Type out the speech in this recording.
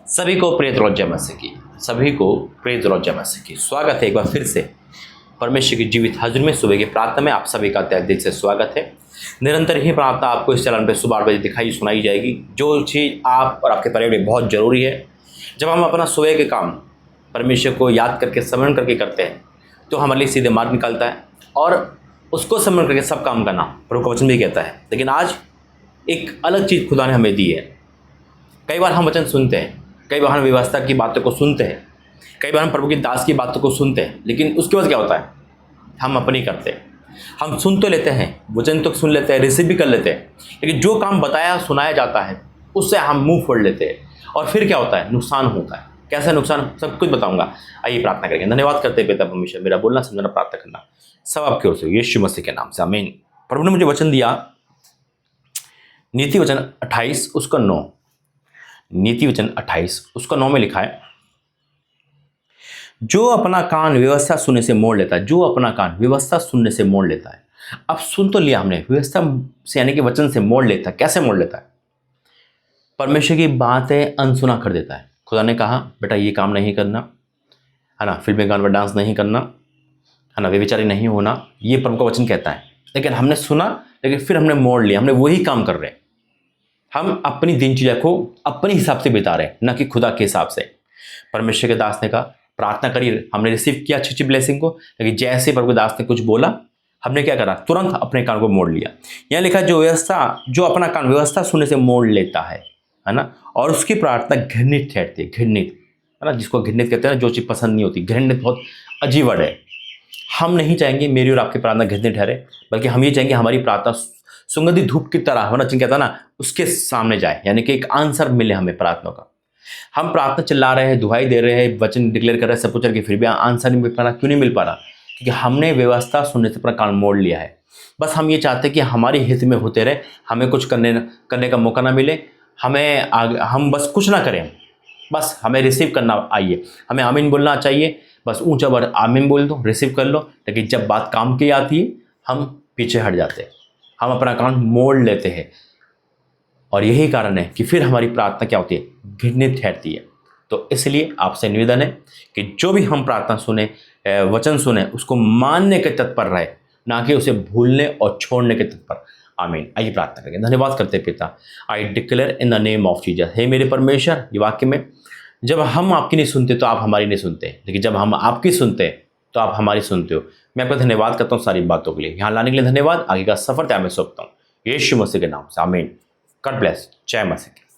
सभी को प्रेत रोज जय मसीह की, सभी को प्रेत रोज जय मसीह की। स्वागत है एक बार फिर से परमेश्वर की जीवित हाजिर में। सुबह की प्रार्थना में आप सभी का तहे दिल से स्वागत है। निरंतर ही प्रार्थना आपको इस चैनल पर सुबह 8 बजे दिखाई सुनाई जाएगी। जो चीज़ आप और आपके परिवार में बहुत ज़रूरी है, जब हम अपना सुबह के काम परमेश्वर को याद करके स्मरण करके करते हैं तो हमारे लिए सीधे मार्ग निकलता है और उसको स्मरण करके सब काम करना प्रभु का वचन भी कहता है। लेकिन आज एक अलग चीज़ खुदा ने हमें दी है। कई बार हम वचन सुनते हैं, कई बार हम व्यवस्था की बातों को सुनते हैं, कई बार हम प्रभु की दास की बातों को सुनते हैं, लेकिन उसके बाद क्या होता है, हम अपनी करते हैं। हम सुन तो लेते हैं, वचन तो सुन लेते हैं, रिसीव भी कर लेते हैं, लेकिन जो काम बताया सुनाया जाता है उससे हम मुंह फोड़ लेते हैं और फिर क्या होता है, नुकसान होता है। कैसा नुकसान, सब कुछ बताऊंगा। आइए प्रार्थना करेंगे। धन्यवाद करते पिता परमेश्वर, मेरा बोलना समझना प्रार्थना करना सब आपकी ओर से, यीशु मसीह के नाम से आमीन। प्रभु ने मुझे वचन दिया, नीति वचन 28 उसका 9, नीति वचन 28 उसका 9 में लिखा है, जो अपना कान व्यवस्था सुनने से मोड़ लेता है, जो अपना कान व्यवस्था सुनने से मोड़ लेता है। अब सुन तो लिया हमने, व्यवस्था से यानी कि वचन से मोड़ लेता है। कैसे मोड़ लेता है? परमेश्वर की बातें अनसुना कर देता है। खुदा ने कहा बेटा ये काम नहीं करना है ना, फिल्में गानों में डांस नहीं करना है ना, व्यभिचारी नहीं होना, ये प्रभु का वचन कहता है। लेकिन हमने सुना, लेकिन फिर हमने मोड़ लिया, हमने वही काम कर रहे हैं। हम अपनी दिनचर्या को अपने हिसाब से बिता रहे हैं, न कि खुदा के हिसाब से। परमेश्वर के दास ने कहा प्रार्थना करिए, हमने रिसीव किया अच्छी ब्लेसिंग को, लेकिन जैसे प्रभु के दास ने कुछ बोला, हमने क्या करा, तुरंत अपने कान को मोड़ लिया। यहाँ लिखा जो अपना कान व्यवस्था सुनने से मोड़ लेता है ना, और उसकी प्रार्थना घृणित ठहरती है। घृणित है ना, जिसको घृणित कहते हैं ना, जो चीज़ पसंद नहीं होती। घृणित बहुत अजीब वर्ड है। हम नहीं चाहेंगे मेरी और आपकी प्रार्थना घृणित ठहरे, बल्कि हम ये चाहेंगे हमारी प्रार्थना सुगंधित धूप की तरह होना चाहिए, कहता ना, उसके सामने जाए, यानी कि एक आंसर मिले हमें प्रार्थना का। हम प्रार्थना चिल्ला रहे हैं, दुहाई दे रहे हैं, वचन डिक्लेयर कर रहे हैं, सब कुछ करके फिर भी आंसर नहीं मिल पा रहा। क्यों नहीं मिल पा रहा? क्योंकि हमने व्यवस्था सुनने से अपना कान मोड़ लिया है। बस हम ये चाहते हैं कि हमारे हित में होते रहे, हमें कुछ करने का मौका ना मिले, हम बस कुछ ना करें, बस हमें रिसीव करना आइए, हमें आमीन बोलना चाहिए, बस ऊंचा वर्ड आमीन बोल दो, रिसीव कर लो। लेकिन जब बात काम की आती है हम पीछे हट जाते हैं, हम अपना कान मोड़ लेते हैं, और यही कारण है कि फिर हमारी प्रार्थना क्या होती है, घृणित ठहरती है। तो इसलिए आपसे निवेदन है कि जो भी हम प्रार्थना सुने, वचन सुने, उसको मानने के तत्पर रहे, ना कि उसे भूलने और छोड़ने के तत्पर। आमीन। आइए प्रार्थना करेंगे। धन्यवाद करते पिता, I declare in the name of Jesus. हे मेरे परमेश्वर, ये वाक्य में जब हम आपकी नहीं सुनते तो आप हमारी नहीं सुनते, लेकिन जब हम आपकी सुनते तो आप हमारी सुनते हो। मैं आपका धन्यवाद करता हूँ सारी बातों के लिए, यहाँ लाने के लिए धन्यवाद। आगे का सफर तय मैं सौंपता हूँ यीशु मसीह के नाम से, आमीन। God bless. जय मसीह।